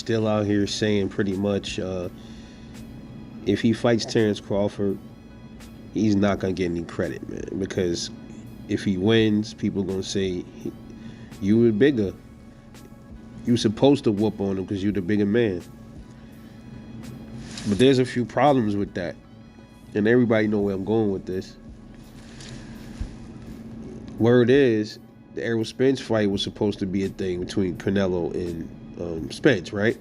still out here saying pretty much if he fights Terence Crawford, he's not gonna get any credit, man. Because if he wins, people gonna say you were bigger. You were supposed to whoop on him because you're the bigger man. But there's a few problems with that, and everybody know where I'm going with this. Word is, the Errol Spence fight was supposed to be a thing between Canelo and Spence, right?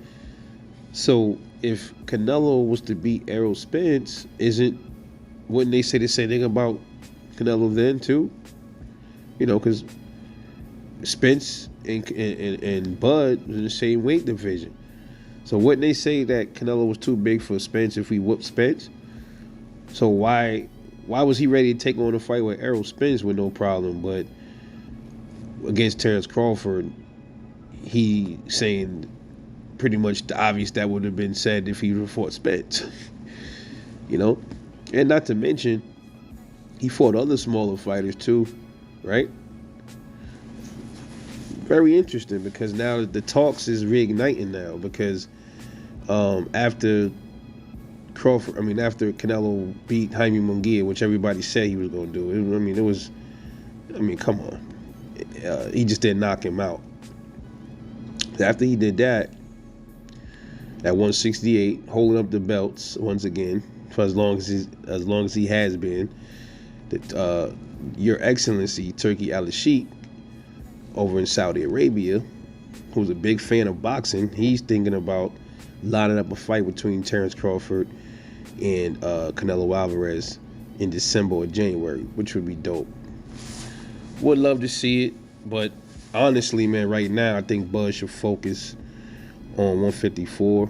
So if Canelo was to beat Errol Spence, wouldn't they say the same thing about Canelo then too? You know, because Spence and Bud was in the same weight division. So wouldn't they say that Canelo was too big for Spence if we whooped Spence? So why was he ready to take on a fight with Errol Spence with no problem, but against Terence Crawford, he saying pretty much the obvious that would have been said if he would have fought Spence. You know? And not to mention, he fought other smaller fighters too, right? Very interesting, because now the talks is reigniting now, because after Canelo beat Jaime Munguia, which everybody said he was going to do. Come on. He just didn't knock him out. After he did that, at 168, holding up the belts once again for as long as he has been, that Your Excellency Turki Al-Sheikh over in Saudi Arabia, who's a big fan of boxing, he's thinking about lining up a fight between Terence Crawford and Canelo Alvarez in December or January, which would be dope. Would love to see it, but honestly, man, right now I think Bud should focus on 154.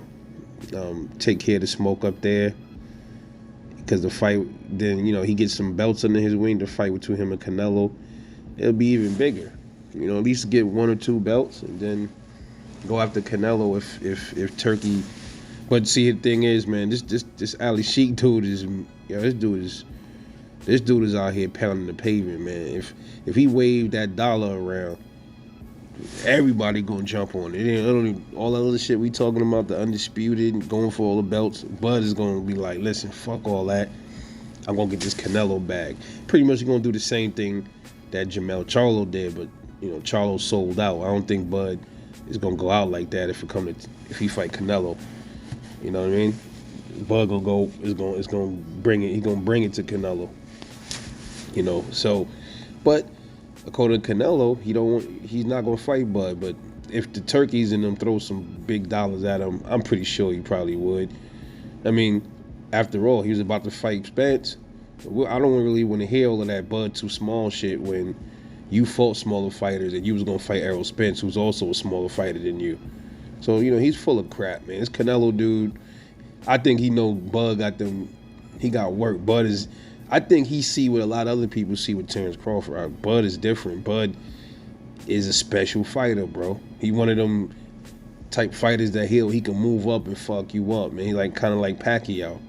Take care of the smoke up there, because the fight, then he gets some belts under his wing. The fight between him and Canelo, it'll be even bigger. At least get 1 or 2 belts, and then go after Canelo if Turkey. But see, the thing is, man, this Ali Sheik dude is, this dude is out here pounding the pavement, man. If he waved that dollar around, everybody gonna jump on it. All that other shit we talking about, the undisputed, going for all the belts. Bud is gonna be like, listen, fuck all that. I'm gonna get this Canelo bag. Pretty much gonna do the same thing that Jermell Charlo did, but Charlo sold out. I don't think Bud is gonna go out like that if he fight Canelo. You know what I mean? Bud gonna bring it. He's gonna bring it to Canelo. So, but according to Canelo, he's not gonna fight Bud. But if the turkeys and them throw some big dollars at him, I'm pretty sure he probably would. I mean, after all, he was about to fight Spence. I don't really want to hear all of that Bud too small shit when you fought smaller fighters and you was gonna fight Errol Spence, who's also a smaller fighter than you. So he's full of crap, man. This Canelo dude, I think he know Bud got them. He got work. I think he see what a lot of other people see with Terence Crawford. Bud is different. Bud is a special fighter, bro. He one of them type fighters that he can move up and fuck you up, man. He kind of like Pacquiao.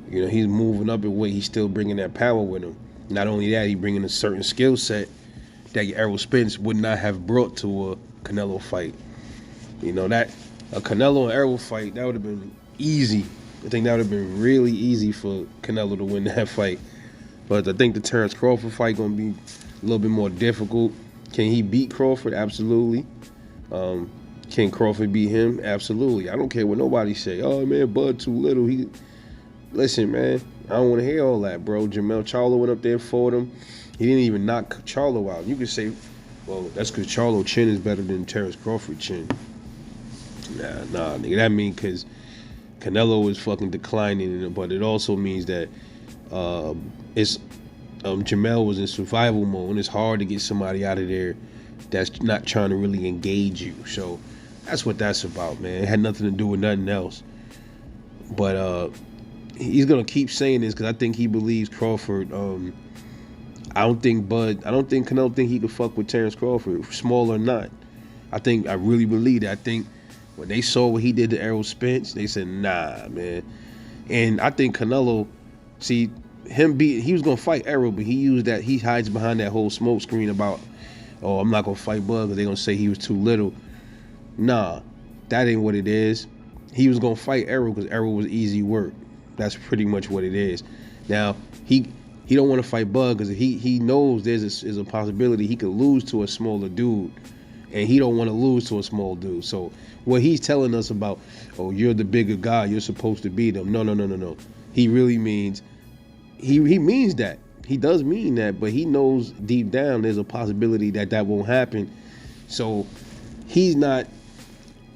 He's moving up in weight. He's still bringing that power with him. Not only that, he bringing a certain skill set that Errol Spence would not have brought to a Canelo fight. That a Canelo and Errol fight, that would have been easy. I think that would have been really easy for Canelo to win that fight. But I think the Terence Crawford fight going to be a little bit more difficult. Can he beat Crawford? Absolutely. Can Crawford beat him? Absolutely. I don't care what nobody say. Oh, man, Bud too little. Listen, man, I don't want to hear all that, bro. Jermell Charlo went up there and fought him. He didn't even knock Charlo out. You could say, well, that's because Charlo chin is better than Terence Crawford chin. Nah, nigga. That means because Canelo is fucking declining, but it also means that Jermell was in survival mode, and it's hard to get somebody out of there that's not trying to really engage you. So that's what that's about, man. It had nothing to do with nothing else. But he's gonna keep saying this because I think he believes Crawford. I don't think Canelo think he could fuck with Terence Crawford, small or not. I really believe that. I think when they saw what he did to Errol Spence, they said, nah, man. And I think Canelo, he was gonna fight Errol, but he hides behind that whole smoke screen about, oh, I'm not gonna fight Bud because they're gonna say he was too little. Nah. That ain't what it is. He was gonna fight Errol because Errol was easy work. That's pretty much what it is. Now he don't want to fight Bud because he knows there's a possibility he could lose to a smaller dude, and he don't want to lose to a small dude. So what he's telling us about, oh, you're the bigger guy, you're supposed to beat him. No. He really means he means that. He does mean that, but he knows deep down there's a possibility that won't happen. So he's not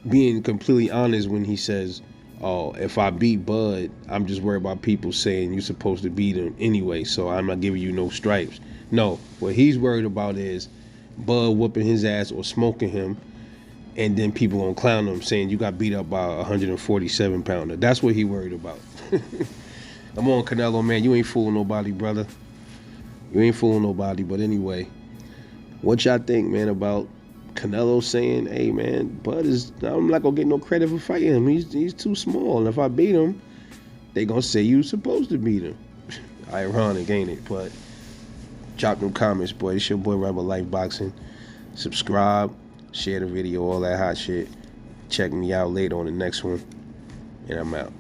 being completely honest when he says, oh, if I beat Bud, I'm just worried about people saying you're supposed to beat him anyway, so I'm not giving you no stripes. No, what he's worried about is Bud whooping his ass or smoking him, and then people gonna clown him saying you got beat up by a 147 pounder. That's what he worried about. I'm on Canelo, man. You ain't fooling nobody, brother. You ain't fooling nobody. But anyway, what y'all think, man, about Canelo saying, hey, man, Bud is, I'm not going to get no credit for fighting him. He's too small. And if I beat him, they going to say you supposed to beat him. Ironic, ain't it? But drop them comments, boy. It's your boy, Rebel Life Boxing. Subscribe, share the video, all that hot shit. Check me out later on the next one. And I'm out.